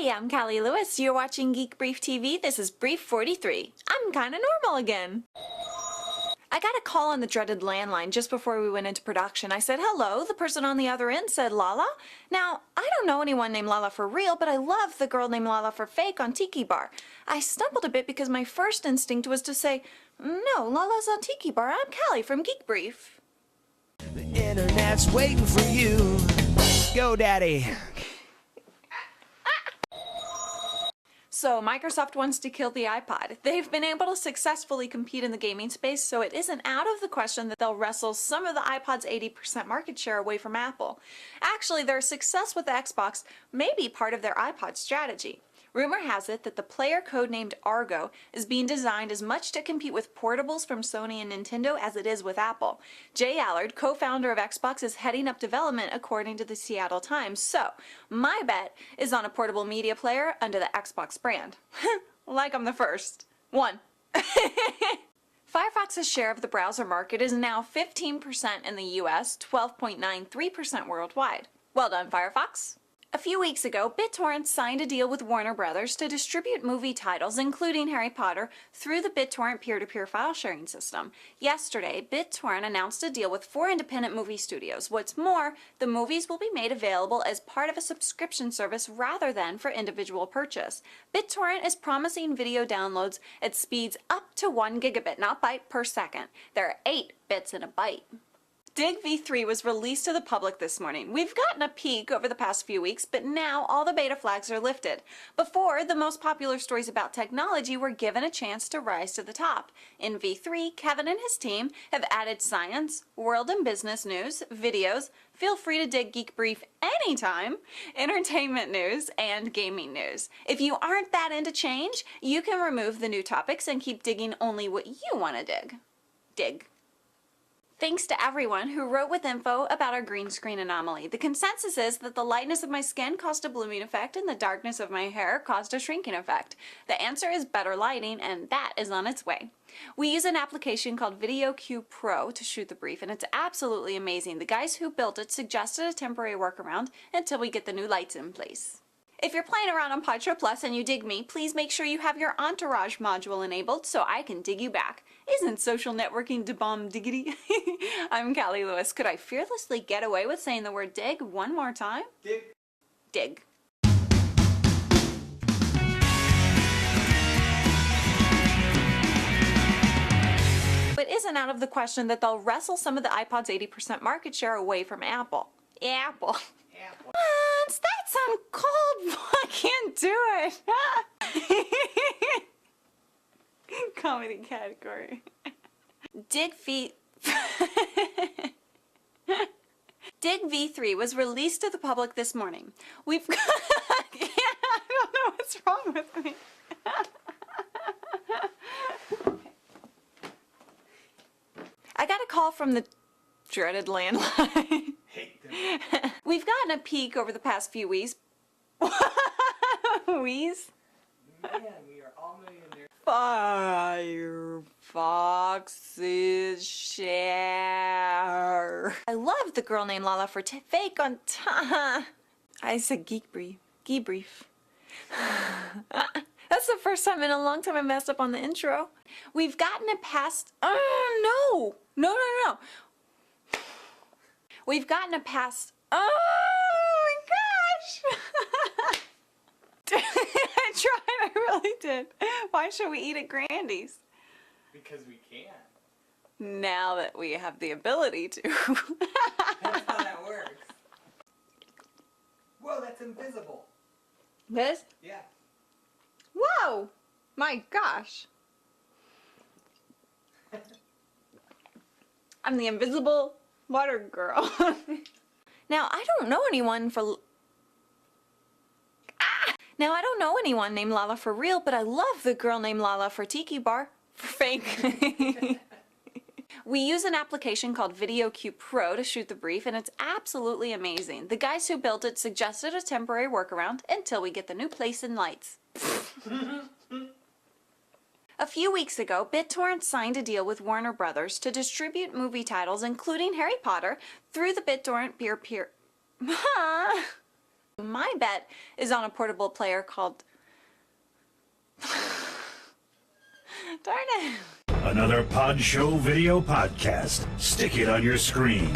Hey, I'm Callie Lewis. You're watching Geek Brief TV. This is Brief 43. I'm kinda normal again. I got a call on the dreaded landline just before we went into production. I said hello. The person on the other end said Lala. Now, I don't know anyone named Lala for real, but I love the girl named Lala for fake on Tiki Bar. I stumbled a bit because my first instinct was to say, no, Lala's on Tiki Bar. I'm Callie from Geek Brief. The internet's waiting for you. Go, Daddy. So Microsoft wants to kill the iPod. They've been able to successfully compete in the gaming space, so it isn't out of the question that they'll wrestle some of the iPod's 80% market share away from Apple. Actually, their success with the Xbox may be part of their iPod strategy. Rumor has it that the player codenamed Argo is being designed as much to compete with portables from Sony and Nintendo as it is with Apple. Jay Allard, co-founder of Xbox, is heading up development according to the Seattle Times. So, my bet is on a portable media player under the Xbox brand. Like I'm the first. One. Firefox's share of the browser market is now 15% in the US, 12.93% worldwide. Well done, Firefox. A few weeks ago, BitTorrent signed a deal with Warner Brothers to distribute movie titles, including Harry Potter, through the BitTorrent peer-to-peer file sharing system. Yesterday, BitTorrent announced a deal with 4 independent movie studios. What's more, the movies will be made available as part of a subscription service rather than for individual purchase. BitTorrent is promising video downloads at speeds up to 1 gigabit, not byte, per second. There are 8 bits in a byte. Digg v3 was released to the public this morning. We've gotten a peek over the past few weeks, but now all the beta flags are lifted. Before, the most popular stories about technology were given a chance to rise to the top. In v3, Kevin and his team have added science, world and business news, videos, feel free to dig Geek Brief anytime, entertainment news, and gaming news. If you aren't that into change, you can remove the new topics and keep digging only what you want to dig. Dig. Thanks to everyone who wrote with info about our green screen anomaly. The consensus is that the lightness of my skin caused a blooming effect and the darkness of my hair caused a shrinking effect. The answer is better lighting, and that is on its way. We use an application called VideoQ Pro to shoot the brief, and it's absolutely amazing. The guys who built it suggested a temporary workaround until we get the new lights in place. If you're playing around on Pod Show Plus and you dig me, please make sure you have your Entourage module enabled so I can dig you back. Isn't social networking da bomb diggity? I'm Callie Lewis. Could I fearlessly get away with saying the word dig one more time? Dig. Dig. But isn't out of the question that they'll wrestle some of the iPod's 80% market share away from Apple. Apple. Apple. That's uncalled for. I can't do it. Comedy category. Digg v3 was released to the public this morning. We've got I don't know what's wrong with me. I got a call from the dreaded landline. Hate them. We've gotten a peek over the past few weeks. Wheeze? Man, we are all millionaires. Firefoxs share. I love the girl named Lala for fake on I said Geek Brief. Geek Brief. That's the first time in a long time I messed up on the intro. We've gotten it past. No. We've gotten it past. Oh my gosh! I tried, I really did. Why should we eat at Grandy's? Because we can. Now that we have the ability to. That's how that works. Whoa, that's invisible. This? Yeah. Whoa! My gosh. I'm the invisible water girl. Now, I don't know anyone named Lala for real, but I love the girl named Lala for Tiki Bar. For fake. We use an application called VideoQ Pro to shoot the brief, and it's absolutely amazing. The guys who built it suggested a temporary workaround until we get the new place and lights. A few weeks ago, BitTorrent signed a deal with Warner Brothers to distribute movie titles, including Harry Potter, through the BitTorrent peer-to-peer My bet is on a portable player called... Darn it. Another Pod Show video podcast. Stick it on your screen.